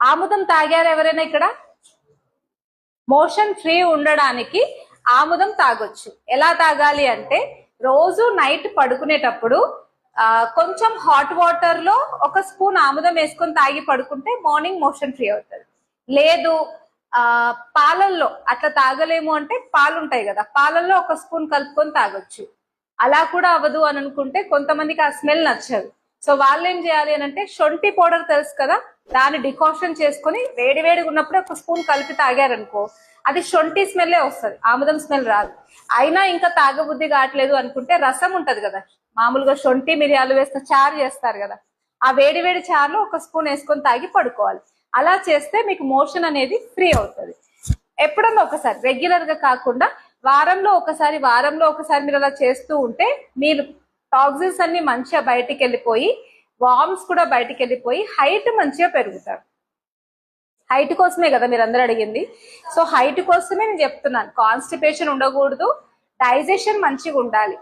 ఆముదం తాగారు ఎవరైనా ఇక్కడ? మోషన్ ఫ్రీ ఉండడానికి ఆముదం తాగొచ్చు. ఎలా తాగాలి అంటే రోజు నైట్ పడుకునేటప్పుడు కొంచెం హాట్ వాటర్ లో ఒక స్పూన్ ఆముదం వేసుకొని తాగి పడుకుంటే మార్నింగ్ మోషన్ ఫ్రీ అవుతుంది. లేదు పాలల్లో అట్లా తాగలేము అంటే పాలు ఉంటాయి కదా, పాలల్లో ఒక స్పూన్ కలుపుకొని తాగొచ్చు. అలా కూడా అవ్వదు అని అనుకుంటే కొంతమందికి ఆ స్మెల్ నచ్చదు. సో వాళ్ళు ఏం చేయాలి అని అంటే శొంఠి పౌడర్ తెలుసు కదా, దాన్ని డికాషన్ చేసుకుని వేడివేడిగా ఉన్నప్పుడే ఒక స్పూన్ కలిపి తాగారనుకో అది శొంఠి స్మెల్లే వస్తుంది, ఆముదం స్మెల్ రాదు. అయినా ఇంకా తాగబుద్ధి కావట్లేదు అనుకుంటే రసం ఉంటది కదా, మామూలుగా శొంఠి మిరియాలు వేస్తే చారు చేస్తారు కదా, ఆ వేడివేడి చారులో ఒక స్పూన్ వేసుకొని తాగి పడుకోవాలి. అలా చేస్తే మీకు మోషన్ అనేది ఫ్రీ అవుతుంది. ఎప్పుడన్నా ఒకసారి, రెగ్యులర్ గా కాకుండా వారంలో ఒకసారి మీరు అలా చేస్తూ ఉంటే మీరు టాక్సిన్స్ అన్ని మంచిగా బయటికి వెళ్ళిపోయి వార్మ్స్ కూడా బయటికి వెళ్ళిపోయి హైట్ మంచిగా పెరుగుతారు. హైట్ కోసమే కదా మీరు అందరూ అడిగింది. సో హైట్ కోసమే నేను చెప్తున్నాను, కాన్స్టిపేషన్ ఉండకూడదు, డైజెషన్ మంచిగా ఉండాలి.